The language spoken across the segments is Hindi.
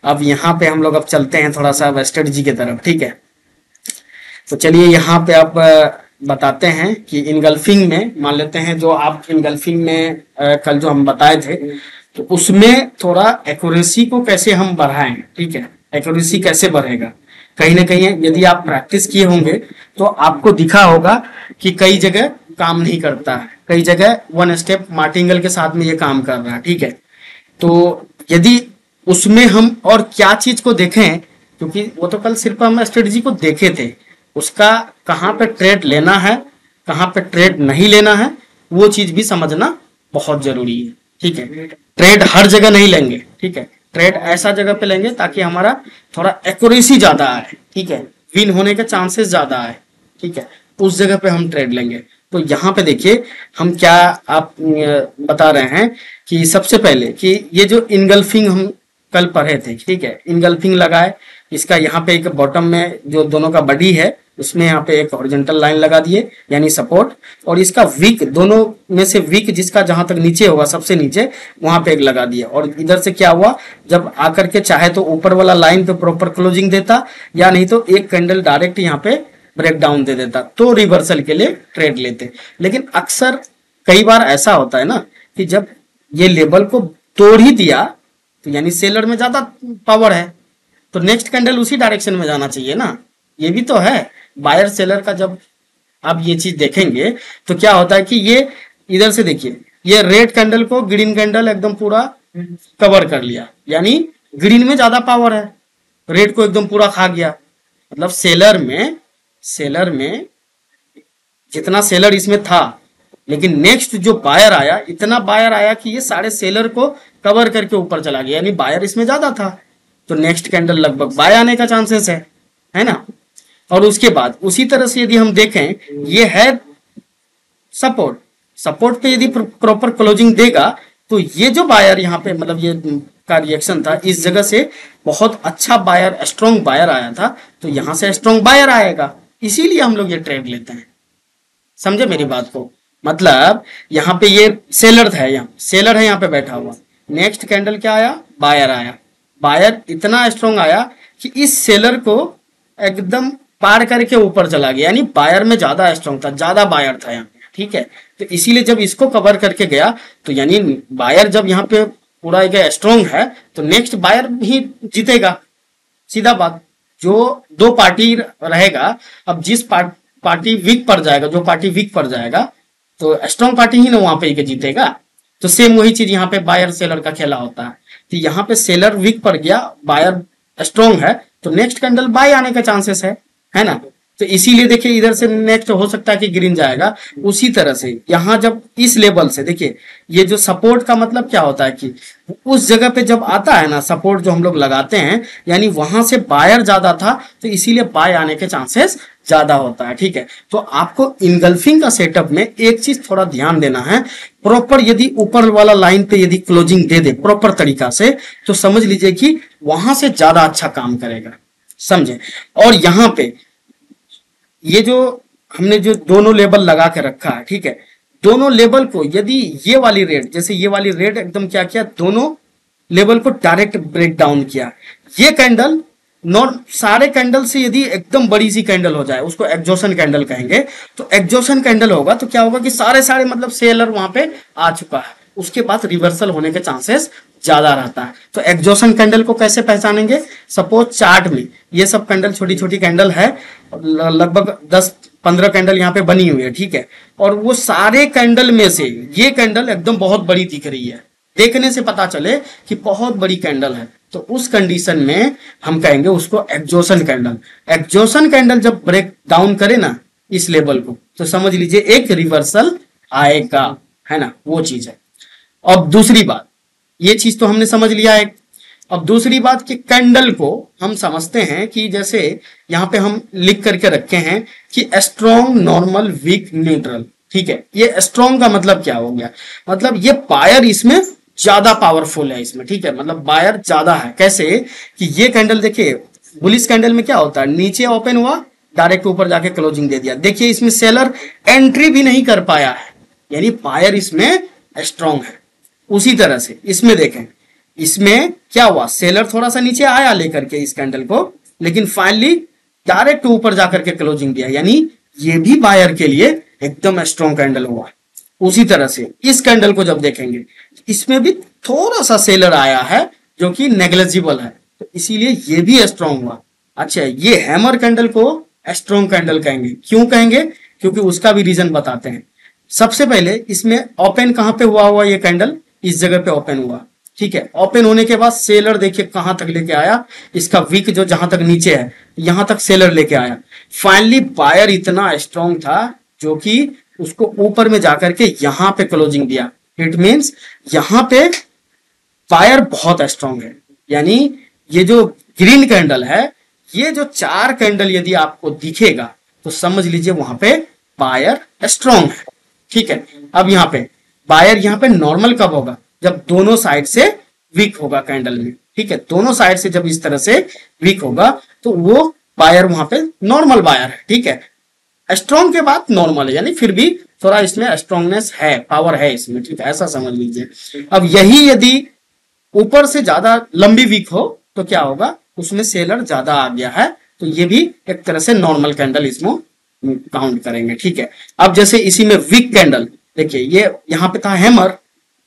अब यहाँ पे हम लोग अब चलते हैं थोड़ा सा स्ट्रेटजी की तरफ, ठीक है। तो चलिए यहाँ पे आप बताते हैं कि इनगल्फिंग में मान लेते हैं, जो आप इनगल्फिंग में कल जो हम बताए थे, तो उसमें थोड़ा एक्यूरेसी को कैसे हम बढ़ाएं, ठीक है। एक्यूरेसी कैसे बढ़ेगा, कहीं ना कहीं यदि आप प्रैक्टिस किए होंगे तो आपको दिखा होगा कि कई जगह काम नहीं करता है, कई जगह वन स्टेप मार्टिंगल के साथ में ये काम कर रहा है, ठीक है। तो यदि उसमें हम और क्या चीज को देखें, क्योंकि वो तो कल सिर्फ हम स्ट्रेटजी को देखे थे, उसका कहाँ पे ट्रेड लेना है, कहाँ पे ट्रेड नहीं लेना है, वो चीज भी समझना बहुत जरूरी है, ठीक है। ट्रेड हर जगह नहीं लेंगे, ठीक है। ट्रेड ऐसा जगह पे लेंगे ताकि हमारा थोड़ा एक्यूरेसी ज्यादा आए, ठीक है, विन होने के चांसेस ज्यादा आए, ठीक है, उस जगह पे हम ट्रेड लेंगे। तो यहाँ पे देखिए हम क्या आप बता रहे हैं कि सबसे पहले कि ये जो इनगल्फिंग हम कल पढ़े थे, ठीक है, इनगल्फिंग लगाए, इसका यहाँ पे एक बॉटम में जो दोनों का बॉडी है उसमें यहाँ पे एक हॉरिजॉन्टल लाइन लगा दिए यानी सपोर्ट, और इसका वीक दोनों में से वीक जिसका जहां तक नीचे होगा सबसे नीचे वहां पे एक लगा दिया। और इधर से क्या हुआ, जब आकर के चाहे तो ऊपर वाला लाइन पे प्रॉपर क्लोजिंग देता, या नहीं तो एक कैंडल डायरेक्ट यहाँ पे ब्रेक डाउन दे देता, तो रिवर्सल के लिए ट्रेड लेते। लेकिन अक्सर कई बार ऐसा होता है ना कि जब ये लेवल को तोड़ ही दिया तो यानी सेलर में ज्यादा पावर है, तो नेक्स्ट कैंडल उसी डायरेक्शन में जाना चाहिए ना, ये भी तो है। बायर सेलर का जब आप ये चीज देखेंगे तो क्या होता है कि ये इधर से देखिए, ये रेड कैंडल को ग्रीन कैंडल एकदम पूरा कवर कर लिया, यानी ग्रीन में ज्यादा पावर है, रेड को एकदम पूरा खा गया। मतलब सेलर में जितना सेलर इसमें था, लेकिन नेक्स्ट जो बायर आया, इतना बायर आया कि ये सारे सेलर को कवर करके ऊपर चला गया, यानी बायर इसमें ज्यादा था, तो नेक्स्ट कैंडल लगभग बाय आने का चांसेस है ना। और उसके बाद उसी तरह से यदि हम देखें, ये है सपोर्ट पे यदि प्रॉपर क्लोजिंग देगा तो ये जो बायर यहाँ पे मतलब ये का रिएक्शन था, इस जगह से बहुत अच्छा बायर, स्ट्रॉन्ग बायर आया था, तो यहां से स्ट्रॉन्ग बायर आएगा, इसीलिए हम लोग ये ट्रेड लेते हैं। समझे मेरी बात को, मतलब यहाँ पे ये सेलर है, यहाँ सेलर है यहाँ पे बैठा हुआ, नेक्स्ट कैंडल क्या आया, बायर आया, बायर इतना स्ट्रॉन्ग आया कि इस सेलर को एकदम पार करके ऊपर चला गया, यानी बायर में ज्यादा स्ट्रॉन्ग था, ज्यादा बायर था यहाँ पे, ठीक है। तो इसीलिए जब इसको कवर करके गया तो यानी बायर जब यहाँ पे पूरा एक स्ट्रॉन्ग है तो नेक्स्ट बायर ही जीतेगा, सीधा बात। जो दो पार्टी रहेगा, अब जिस पार्टी वीक पड़ जाएगा, जो पार्टी वीक पड़ जाएगा तो स्ट्रॉन्ग पार्टी ही ना वहां पे जीतेगा। तो सेम वही चीज यहाँ पे बायर सेलर का खेला होता है, तो यहाँ पे सेलर वीक पड़ गया, बायर स्ट्रॉन्ग है, तो नेक्स्ट कैंडल बाय आने का चांसेस है ना। तो इसीलिए देखिए इधर से नेक्स्ट हो सकता है कि ग्रीन जाएगा। उसी तरह से यहाँ जब इस लेवल से देखिए, ये जो सपोर्ट का मतलब क्या होता है कि उस जगह पे जब आता है ना सपोर्ट जो हम लोग लगाते हैं, यानी वहां से बायर ज्यादा था, तो इसीलिए बाय आने के चांसेस ज्यादा होता है, ठीक है। तो आपको इनगल्फिंग का सेटअप में एक चीज थोड़ा ध्यान देना है, प्रॉपर यदि ऊपर वाला लाइन पे यदि क्लोजिंग दे दे प्रॉपर तरीका से, तो समझ लीजिए कि वहां से ज्यादा अच्छा काम करेगा, समझे। और यहाँ पे ये जो हमने जो दोनों लेबल लगा के रखा है, ठीक है, दोनों लेबल को यदि ये वाली रेड, जैसे ये वाली रेड एकदम क्या किया, दोनों लेवल को डायरेक्ट ब्रेक डाउन किया। ये कैंडल सारे कैंडल से यदि एकदम बड़ी सी कैंडल हो जाए, उसको एग्जॉशन कैंडल कहेंगे, तो एग्जॉशन कैंडल होगा तो क्या होगा कि सारे मतलब सेलर वहां पे आ चुका है, उसके बाद रिवर्सल होने के चांसेस ज्यादा रहता है। तो एग्जॉशन कैंडल को कैसे पहचानेंगे, सपोज चार्ट में ये सब कैंडल छोटी छोटी कैंडल है, लगभग 10-15 कैंडल यहाँ पे बनी हुई है, ठीक है, और वो सारे कैंडल में से ये कैंडल एकदम बहुत बड़ी दिख रही है, देखने से पता चले कि बहुत बड़ी कैंडल है, तो उस कंडीशन में हम कहेंगे उसको एग्जॉशन कैंडल। एग्जॉशन कैंडल जब ब्रेक डाउन करे ना इस लेवल को, तो समझ लीजिए एक रिवर्सल आएगा, है ना, वो चीज है। अब दूसरी बात, ये चीज तो हमने समझ लिया है। अब दूसरी बात कि कैंडल को हम समझते हैं कि जैसे यहाँ पे हम लिख करके रखे हैं कि स्ट्रॉन्ग, नॉर्मल, वीक, न्यूट्रल, ठीक है। ये स्ट्रॉन्ग का मतलब क्या हो गया, मतलब ये बायर इसमें ज्यादा पावरफुल है इसमें, ठीक है, मतलब बायर ज्यादा है। कैसे कि ये कैंडल देखिए, बुलिश कैंडल में क्या होता है, नीचे ओपन हुआ, डायरेक्ट ऊपर जाके क्लोजिंग दे दिया, देखिए इसमें सेलर एंट्री भी नहीं कर पाया है, यानी बायर इसमें स्ट्रॉन्ग है। उसी तरह से इसमें देखें, इसमें क्या हुआ, सेलर थोड़ा सा नीचे आया लेकर के इस कैंडल को, लेकिन फाइनली डायरेक्ट ऊपर जाकर के क्लोजिंग दिया, यानी ये भी बायर के लिए एकदम स्ट्रॉन्ग कैंडल हुआ। उसी तरह से इस कैंडल को जब देखेंगे, इसमें भी थोड़ा सा सेलर आया है जो कि नेग्लिजिबल है, तो इसीलिए ये भी स्ट्रॉन्ग हुआ। अच्छा, ये हैमर कैंडल को स्ट्रॉन्ग कैंडल कहेंगे। क्यों कहेंगे? क्योंकि उसका भी रीजन बताते हैं। सबसे पहले इसमें ओपन कहां पे हुआ ये कैंडल, इस जगह पे ओपन हुआ, ठीक है। ओपन होने के बाद सेलर देखिए कहां तक लेके आया, इसका वीक जो जहां तक नीचे है यहां तक सेलर लेके आया। फाइनली बायर इतना स्ट्रॉन्ग था जो कि उसको ऊपर में जाकर के यहां पे क्लोजिंग दिया। इट मीन्स यहां पे बायर बहुत स्ट्रॉन्ग है, यानी ये जो ग्रीन कैंडल है, ये जो 4 कैंडल यदि आपको दिखेगा तो समझ लीजिए वहां पे बायर स्ट्रॉन्ग है, ठीक है। अब यहाँ पे बायर यहाँ पे नॉर्मल कब होगा, जब दोनों साइड से वीक होगा कैंडल में, ठीक है। दोनों साइड से जब इस तरह से वीक होगा तो वो बायर वहां पे नॉर्मल बायर है, ठीक है। स्ट्रॉन्ग के बाद नॉर्मल है, यानी फिर भी थोड़ा इसमें स्ट्रॉन्गनेस है, पावर है इसमें, ठीक है, ऐसा समझ लीजिए। अब यही यदि ऊपर से ज्यादा लंबी वीक हो तो क्या होगा, उसमें सेलर ज्यादा आ गया है, तो ये भी एक तरह से नॉर्मल कैंडल इसमें काउंट करेंगे, ठीक है। अब जैसे इसी में वीक कैंडल देखिए, ये यहाँ पे था हैमर,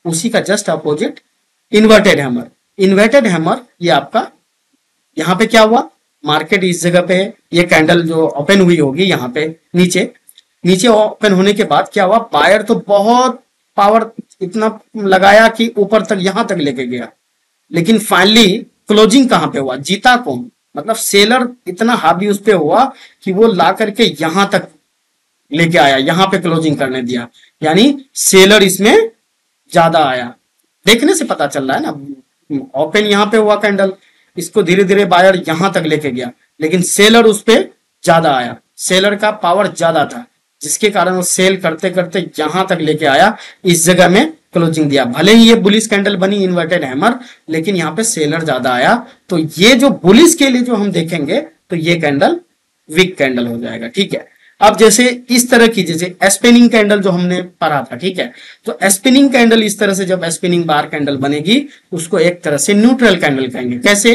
उसी का just opposite inverted hammer. Inverted hammer ये आपका यहाँ पे क्या हुआ, मार्केट इस जगह पे है, ये कैंडल जो ओपन हुई होगी यहाँ पे नीचे, नीचे ओपन होने के बाद क्या हुआ, बायर तो बहुत पावर इतना लगाया कि ऊपर तक यहां तक लेके गया, लेकिन फाइनली क्लोजिंग कहां पे हुआ, जीता कौन, मतलब सेलर इतना हावी उस पे हुआ कि वो ला करके यहां तक लेके आया, यहां पे क्लोजिंग करने दिया, यानी सेलर इसमें ज्यादा आया। देखने से पता चल रहा है ना, ओपन यहां पे हुआ कैंडल, इसको धीरे धीरे बायर यहां तक लेके गया, लेकिन सेलर उस पे ज्यादा आया, सेलर का पावर ज्यादा था, जिसके कारण वो सेल करते करते यहां तक लेके आया, इस जगह में क्लोजिंग दिया। भले ही ये बुलिश कैंडल बनी इन्वर्टेड हैमर, लेकिन यहाँ पे सेलर ज्यादा आया, तो ये जो बुलिश के लिए जो हम देखेंगे तो ये कैंडल वीक कैंडल हो जाएगा, ठीक है। अब जैसे इस तरह की, जैसे स्पिनिंग कैंडल जो हमने पढ़ा था, ठीक है, तो स्पिनिंग कैंडल इस तरह से जब स्पिनिंग बार कैंडल बनेगी उसको एक तरह से न्यूट्रल कैंडल कहेंगे। कैसे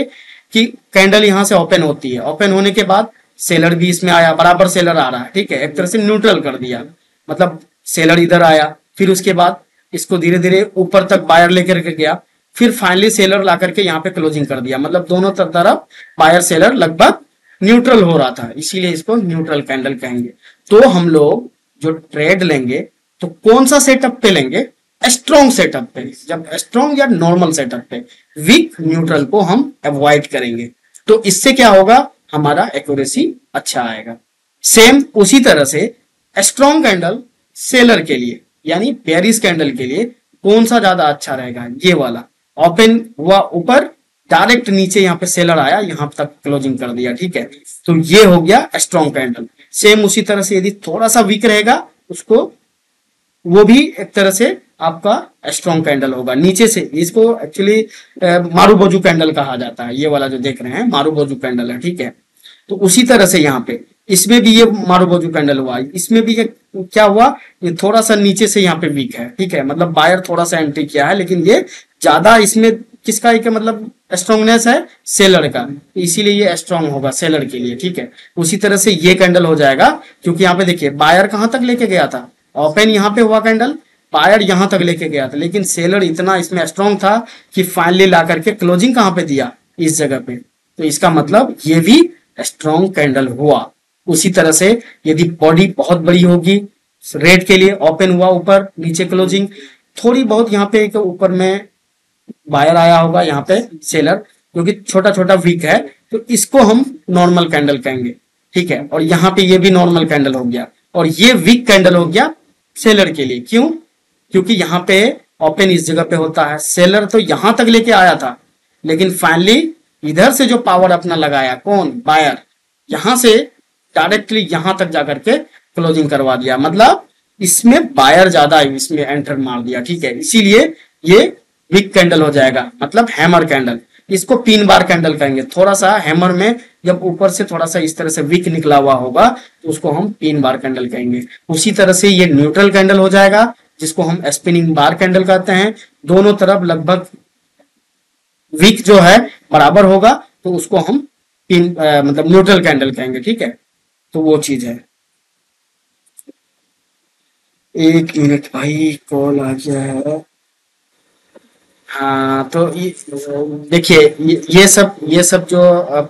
कि कैंडल यहां से ओपन होती है, ओपन होने के बाद सेलर भी इसमें आया, बराबर सेलर आ रहा है, ठीक है, एक तरह से न्यूट्रल कर दिया, मतलब सेलर इधर आया, फिर उसके बाद इसको धीरे धीरे ऊपर तक बायर लेकर के गया, फिर फाइनली सेलर ला करके यहाँ पे क्लोजिंग कर दिया, मतलब दोनों तरफ बायर सेलर लगभग न्यूट्रल हो रहा था, इसीलिए इसको न्यूट्रल कैंडल कहेंगे। तो हम लोग जो ट्रेड लेंगे तो कौन सा सेटअप पे लेंगे, स्ट्रॉन्ग सेटअप पे। जब स्ट्रॉन्ग या नॉर्मल सेटअप पे, वीक न्यूट्रल को हम अवॉइड करेंगे, तो इससे क्या होगा, हमारा एक्यूरेसी अच्छा आएगा। सेम उसी तरह से स्ट्रॉन्ग कैंडल सेलर के लिए, यानी बेयरिश कैंडल के लिए कौन सा ज्यादा अच्छा रहेगा, ये वाला ओपन हुआ ऊपर, डायरेक्ट नीचे यहाँ पे सेलर आया, यहाँ तक क्लोजिंग कर दिया, ठीक है, तो ये हो गया स्ट्रॉन्ग कैंडल। सेम उसी तरह से यदि थोड़ा सा वीक रहेगा उसको, वो भी एक तरह से आपका स्ट्रॉन्ग कैंडल होगा। नीचे से इसको एक्चुअली मारूबोजू कैंडल कहा जाता है, ये वाला जो देख रहे हैं मारूबोजू कैंडल है, ठीक है। तो उसी तरह से यहाँ पे इसमें भी ये मारूबोजू कैंडल हुआ, इसमें भी ये क्या हुआ, ये थोड़ा सा नीचे से यहाँ पे वीक है, ठीक है, मतलब बायर थोड़ा सा एंट्री किया है, लेकिन ये ज्यादा इसमें किसका एक मतलब स्ट्रॉन्गनेस है, सेलर का, इसीलिए ये स्ट्रॉन्ग होगा सेलर के लिए, ठीक है। उसी तरह से ये कैंडल हो जाएगा, क्योंकि यहाँ पे देखिए बायर कहां तक लेके गया था, ओपन यहाँ पे हुआ कैंडल, बायर यहां तक लेके गया था, लेकिन सेलर इतना इसमें स्ट्रॉन्ग था कि फाइनली ला करके क्लोजिंग कहां पे दिया, इस जगह पे, तो इसका मतलब ये भी स्ट्रॉन्ग कैंडल हुआ। उसी तरह से यदि बॉडी बहुत बड़ी होगी, रेड के लिए ओपन हुआ ऊपर, नीचे क्लोजिंग, थोड़ी बहुत यहाँ पे ऊपर में बायर आया होगा, यहाँ पे सेलर, क्योंकि छोटा छोटा वीक है, तो इसको हम नॉर्मल कैंडल कहेंगे, ठीक है। और यहाँ पे ये भी नॉर्मल कैंडल हो गया, और ये वीक कैंडल हो गया सेलर के लिए। क्यों? क्योंकि यहाँ पे ओपन इस जगह पे होता है, सेलर तो यहां तक लेके आया था, लेकिन फाइनली इधर से जो पावर अपना लगाया, कौन, बायर, यहां से डायरेक्टली यहां तक जाकर के क्लोजिंग करवा दिया, मतलब इसमें बायर ज्यादा इसमें एंटर मार दिया, ठीक है, इसीलिए ये वीक कैंडल हो जाएगा, मतलब हैमर कैंडल। इसको पिन बार कैंडल कहेंगे। थोड़ा सा हैमर में जब ऊपर से थोड़ा सा इस तरह से वीक निकला हुआ होगा तो उसको हम पिन बार कैंडल कहेंगे। उसी तरह से ये न्यूट्रल कैंडल हो जाएगा, जिसको हम स्पिनिंग बार कैंडल कहते हैं। दोनों तरफ लगभग विक जो है बराबर होगा तो उसको हम मतलब न्यूट्रल कैंडल कहेंगे, ठीक है। तो वो चीज है। एक मिनट भाई, कॉल आ गया है। हाँ तो देखिए ये सब जो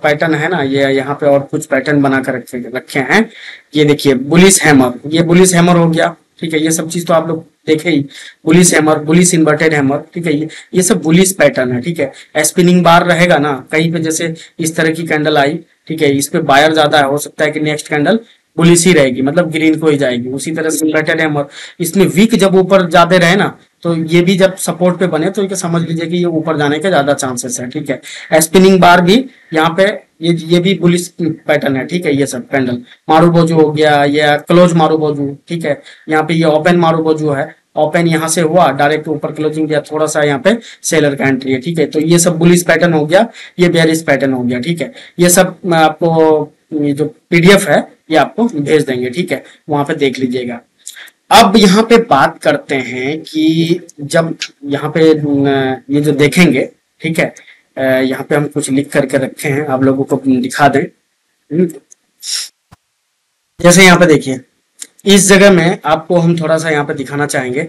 पैटर्न है ना, ये यहाँ पे और कुछ पैटर्न बना कर रखे रखे हैं। ये देखिए बुलिस हैमर, ये बुलिस हैमर हो गया, ठीक है। ये सब चीज तो आप लोग देखे ही, bullish hammer, bullish inverted hammer, ठीक है। ये सब बुलिस पैटर्न है, ठीक है। स्पिनिंग बार रहेगा ना कहीं पे, जैसे इस तरह की कैंडल आई, ठीक है, इस पे बायर ज्यादा है, हो सकता है कि नेक्स्ट कैंडल बुलिस ही रहेगी, मतलब ग्रीन को ही जाएगी। उसी तरह से इन्वर्टेड हैमर, इसमें वीक जब ऊपर ज्यादा रहे ना, तो ये भी जब सपोर्ट पे बने तो ये समझ लीजिए कि ये ऊपर जाने के ज्यादा चांसेस है, ठीक है। स्पिनिंग बार भी यहाँ पे ये भी बुलिश पैटर्न है, ठीक है। ये सब कैंडल मारूबोजू हो गया, ये क्लोज मारूबोजू, ठीक है। यहाँ पे ये ओपन मारूबोजू है, ओपन यहाँ से हुआ डायरेक्ट ऊपर क्लोजिंग दिया, थोड़ा सा यहाँ पे सेलर का एंट्री है, ठीक है। तो ये सब बुलिश पैटर्न हो गया, ये बेयरिश पैटर्न हो गया, ठीक है। ये सब मैं आपको, ये जो पीडीएफ है ये आपको भेज देंगे, ठीक है, वहां पे देख लीजिएगा। अब यहाँ पे बात करते हैं कि जब यहाँ पे ये जो देखेंगे, ठीक है, यहाँ पे हम कुछ लिख करके रखे हैं, आप लोगों को दिखा दें। जैसे यहाँ पे देखिए, इस जगह में आपको हम थोड़ा सा यहाँ पे दिखाना चाहेंगे।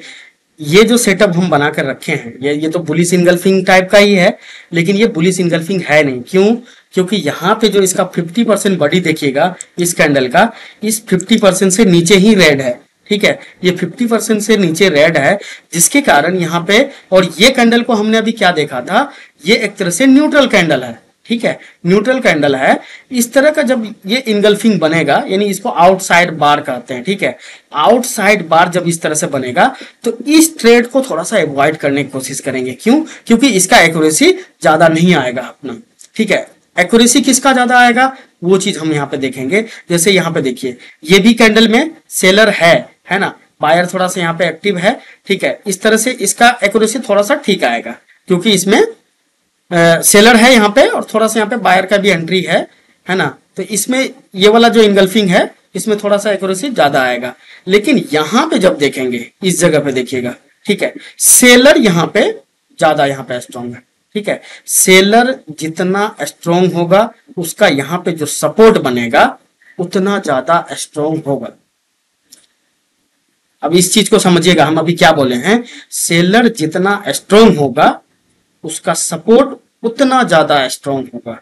ये जो सेटअप हम बना कर रखे हैं, ये तो बुलिश इनगल्फिंग टाइप का ही है, लेकिन ये बुलिश इनगल्फिंग है नहीं। क्यों? क्योंकि यहाँ पे जो इसका 50% बॉडी देखिएगा इस कैंडल का, इस 50% से नीचे ही रेड है, ठीक है। ये 50% से नीचे रेड है, जिसके कारण यहाँ पे, और ये कैंडल को हमने अभी क्या देखा था, ये एक तरह से न्यूट्रल कैंडल है, ठीक है, न्यूट्रल कैंडल है। इस तरह का जब ये इनगल्फिंग बनेगा, यानी इसको आउटसाइड बार कहते हैं, ठीक है। आउटसाइड बार जब इस तरह से बनेगा तो इस ट्रेड को थोड़ा सा अवॉइड करने की कोशिश करेंगे। क्यों? क्योंकि इसका एक्यूरेसी ज्यादा नहीं आएगा अपना, ठीक है। एक्यूरेसी किसका ज्यादा आएगा वो चीज हम यहाँ पे देखेंगे। जैसे यहाँ पे देखिए, ये भी कैंडल में सेलर है ना, बायर थोड़ा सा यहाँ पे एक्टिव है, ठीक है। इस तरह से इसका एक्यूरेसी थोड़ा सा ठीक आएगा, क्योंकि इसमें सेलर है यहाँ पे, और थोड़ा सा यहाँ पे बायर का भी एंट्री है ना। तो इसमें ये वाला जो इनगल्फिंग है, इसमें थोड़ा सा एक्यूरेसी ज्यादा आएगा। लेकिन यहाँ पे जब देखेंगे, इस जगह पे देखिएगा, ठीक है, सेलर यहाँ पे ज्यादा यहाँ पे स्ट्रॉन्ग है, ठीक है। सेलर जितना स्ट्रॉन्ग होगा, उसका यहाँ पे जो सपोर्ट बनेगा उतना ज्यादा स्ट्रॉन्ग होगा। अब इस चीज को समझिएगा, हम अभी क्या बोले हैं, सेलर जितना स्ट्रॉन्ग होगा उसका सपोर्ट उतना ज्यादा स्ट्रॉन्ग होगा।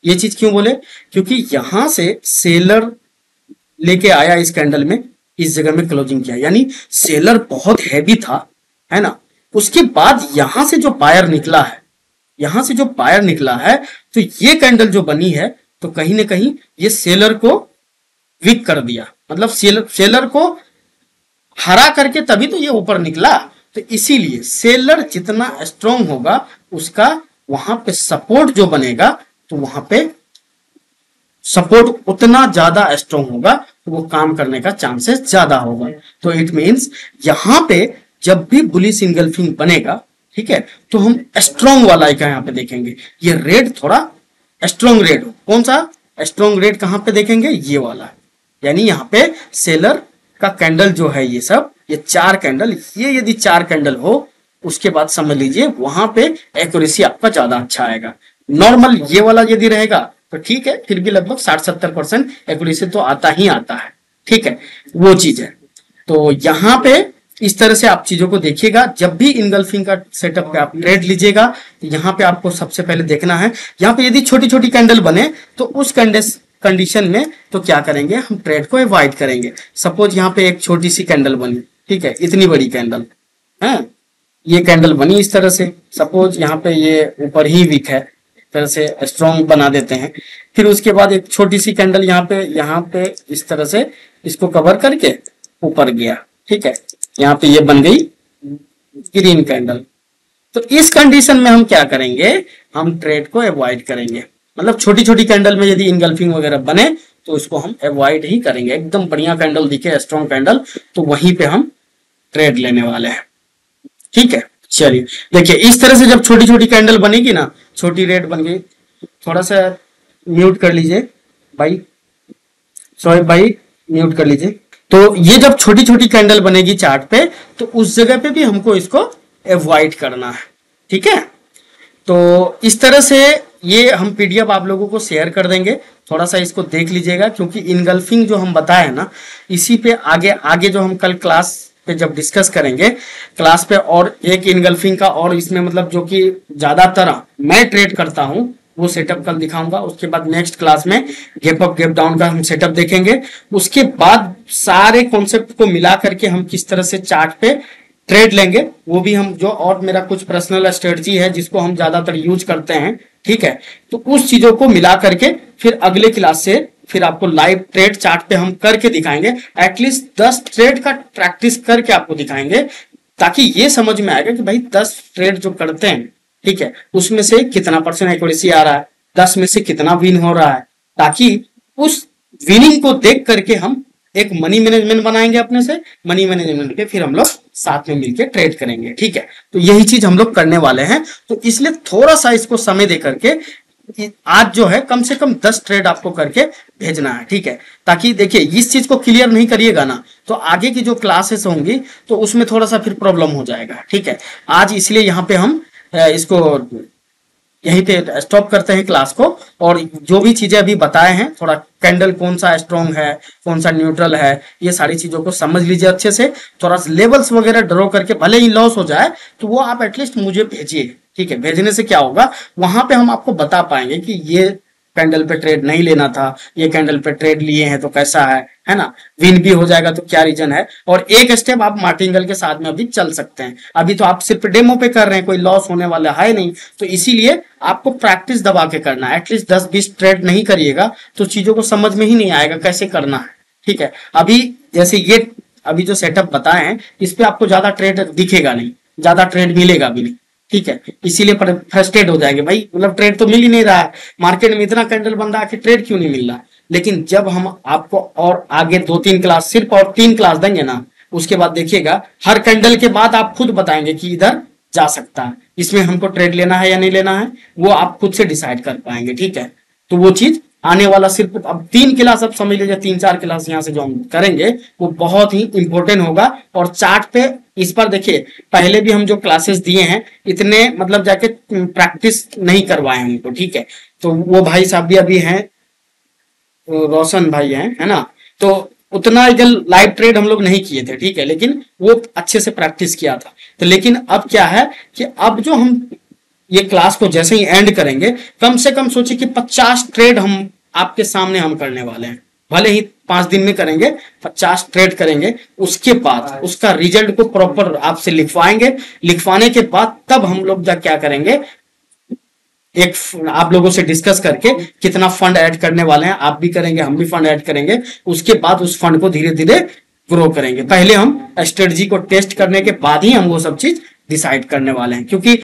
ये चीज क्यों बोले? क्योंकि यहां से सेलर लेके आया इस कैंडल में, इस जगह में क्लोजिंग किया, यानी सेलर बहुत हैवी था, है ना। उसके बाद यहां से जो बायर निकला है, यहां से जो बायर निकला है, तो ये कैंडल जो बनी है, तो कहीं ना कहीं ये सेलर को वीक कर दिया, मतलब सेलर को हरा करके तभी तो ये ऊपर निकला। तो इसीलिए सेलर जितना स्ट्रॉन्ग होगा, उसका वहां पे सपोर्ट जो बनेगा, तो वहां पे सपोर्ट उतना ज्यादा स्ट्रॉन्ग होगा, तो वो काम करने का चांसेस ज्यादा होगा। तो इट मींस यहां पे जब भी बुलिश इनगल्फिंग बनेगा, ठीक है, तो हम स्ट्रॉन्ग वाला एक यहाँ पे देखेंगे। ये रेड थोड़ा स्ट्रॉन्ग रेड हो, कौन सा स्ट्रॉन्ग रेड कहां पे देखेंगे? ये वाला, यानी यहाँ पे सेलर का कैंडल जो है, ये सब, ये 4 कैंडल, ये यदि 4 कैंडल हो, उसके बाद समझ लीजिए वहां पे एक्यूरेसी आपका ज्यादा अच्छा आएगा। नॉर्मल ये वाला यदि रहेगा तो ठीक है, फिर भी लगभग 60-70% एक्यूरेसी तो आता ही आता है, ठीक है, वो चीज है। तो यहाँ पे इस तरह से आप चीजों को देखिएगा। जब भी इनगल्फिंग का सेटअप पे आप ट्रेड लीजिएगा, तो यहाँ पे आपको सबसे पहले देखना है, यहाँ पे यदि छोटी छोटी कैंडल बने तो उस कंडीशन में तो क्या करेंगे, हम ट्रेड को अवॉइड करेंगे। सपोज यहाँ पे एक छोटी सी कैंडल बनी, ठीक है, इतनी बड़ी कैंडल है, ये कैंडल बनी इस तरह से, सपोज यहाँ पे ये ऊपर ही वीक है, तरह से स्ट्रॉन्ग बना देते हैं। फिर उसके बाद एक छोटी सी कैंडल यहाँ पे इस तरह से इसको कवर करके ऊपर गया, ठीक है, यहाँ पे ये बन गई ग्रीन कैंडल। तो इस कंडीशन में हम क्या करेंगे, हम ट्रेड को अवॉइड करेंगे। मतलब छोटी छोटी कैंडल में यदि इनगल्फिंग वगैरह बने तो इसको हम अवॉइड ही करेंगे। एकदम बढ़िया कैंडल दिखे, स्ट्रॉन्ग कैंडल, तो वहीं पे हम ट्रेड लेने वाले हैं, ठीक है। चलिए देखिए, इस तरह से जब छोटी छोटी कैंडल बनेगी ना, छोटी रेड बन गई, थोड़ा सा म्यूट कर लीजिए भाई, सॉरी भाई, म्यूट कर लीजिए। तो ये जब छोटी छोटी कैंडल बनेगी चार्ट पे, तो उस जगह पे भी हमको इसको अवॉइड करना है, ठीक है। तो इस तरह से ये हम पीडीएफ आप लोगों को शेयर कर देंगे, थोड़ा सा इसको देख लीजिएगा, क्योंकि इनगल्फिंग जो हम बताए ना, इसी पे आगे आगे जो हम कल क्लास पे जब डिस्कस करेंगे क्लास पे, और एक इनगल्फिंग का और इसमें मतलब जो कि ज्यादातर मैं ट्रेड करता हूं वो सेटअप कल दिखाऊंगा। उसके बाद नेक्स्ट क्लास में गैप अप गैप डाउन का हम सेटअप देखेंगे। उसके बाद सारे कॉन्सेप्ट को मिला करके हम किस तरह से चार्ट पे ट्रेड लेंगे वो भी हम जो, और मेरा कुछ पर्सनल स्ट्रेटजी है जिसको हम ज्यादातर यूज करते हैं, ठीक है। तो उस चीजों को मिला करके फिर अगले क्लास से फिर आपको लाइव ट्रेड चार्ट पे हम करके दिखाएंगे। एटलीस्ट 10 ट्रेड का प्रैक्टिस करके आपको दिखाएंगे, ताकि ये समझ में आएगा कि भाई 10 ट्रेड जो करते हैं, ठीक है, उसमें से कितना परसेंट एक्यूरेसी आ रहा है, 10 में से कितना विन हो रहा है, ताकि उस विनिंग को देख करके हम एक मनी मैनेजमेंट बनाएंगे अपने से। मनी मैनेजमेंट के फिर हम लोग साथ में मिलकर ट्रेड करेंगे, ठीक है। तो यही चीज हम लोग करने वाले हैं। तो इसलिए थोड़ा सा इसको समय दे करके आज जो है कम से कम 10 ट्रेड आपको करके भेजना है, ठीक है। ताकि देखिए इस चीज को क्लियर नहीं करिएगा ना तो आगे की जो क्लासेस होंगी तो उसमें थोड़ा सा फिर प्रॉब्लम हो जाएगा, ठीक है। आज इसलिए यहाँ पे हम इसको यहीं पे स्टॉप करते हैं क्लास को। और जो भी चीजें अभी बताए हैं, थोड़ा कैंडल कौन सा स्ट्रॉन्ग है, कौन सा न्यूट्रल है, ये सारी चीजों को समझ लीजिए अच्छे से। थोड़ा लेवल्स वगैरह ड्रॉ करके भले ही लॉस हो जाए तो वो आप एटलीस्ट मुझे भेजिए, ठीक है। भेजने से क्या होगा, वहां पे हम आपको बता पाएंगे कि ये कैंडल पे ट्रेड नहीं लेना था, ये कैंडल पे ट्रेड लिए हैं तो कैसा है ना। विन भी हो जाएगा तो क्या रीजन है, और एक स्टेप आप मार्टिंगल के साथ में अभी चल सकते हैं। अभी तो आप सिर्फ डेमो पे कर रहे हैं, कोई लॉस होने वाला है नहीं, तो इसीलिए आपको प्रैक्टिस दबा के करना है। एटलीस्ट 10-20 ट्रेड नहीं करिएगा तो चीजों को समझ में ही नहीं आएगा कैसे करना है, ठीक है। अभी जैसे ये अभी जो सेटअप बताए हैं इस पे आपको ज्यादा ट्रेड दिखेगा नहीं, ज्यादा ट्रेड मिलेगा भी नहीं, ठीक है। इसीलिए फ्रस्ट्रेट हो जाएंगे भाई, मतलब ट्रेड तो मिल ही नहीं रहा है, मार्केट में इतना कैंडल बन रहा है कि ट्रेड क्यों नहीं मिल रहा। लेकिन जब हम आपको और आगे 2-3 क्लास, सिर्फ और 3 क्लास देंगे ना, उसके बाद देखिएगा हर कैंडल के बाद आप खुद बताएंगे कि इधर जा सकता है, इसमें हमको ट्रेड लेना है या नहीं लेना है, वो आप खुद से डिसाइड कर पाएंगे, ठीक है। तो वो चीज आने वाला सिर्फ अब 3 क्लास, अब समझ लीजिए 3-4 क्लास यहाँ से जो हम करेंगे वो बहुत ही इंपॉर्टेंट होगा। और चार्ट पे इस पर देखिए पहले भी हम जो क्लासेस दिए हैं इतने मतलब जाके प्रैक्टिस नहीं करवाए उनको, ठीक है। तो वो भाई साहब भी अभी हैं, रोशन भाई हैं, है ना। तो उतना लाइव ट्रेड हम लोग नहीं किए थे, ठीक है, लेकिन वो अच्छे से प्रैक्टिस किया था। तो लेकिन अब क्या है कि अब जो हम ये क्लास को जैसे ही एंड करेंगे, कम से कम सोचिए कि 50 ट्रेड हम आपके सामने हम करने वाले हैं। भले ही 5 दिन में करेंगे, 50 ट्रेड करेंगे। उसके बाद उसका रिजल्ट को प्रॉपर आपसे लिखवाएंगे। लिखवाने के बाद तब हम लोग क्या करेंगे, एक आप लोगों से डिस्कस करके कितना फंड ऐड करने वाले हैं, आप भी करेंगे हम भी फंड ऐड करेंगे। उसके बाद उस फंड को धीरे धीरे ग्रो करेंगे। पहले हम स्ट्रेटजी को टेस्ट करने के बाद ही हम वो सब चीज डिसाइड करने वाले हैं, क्योंकि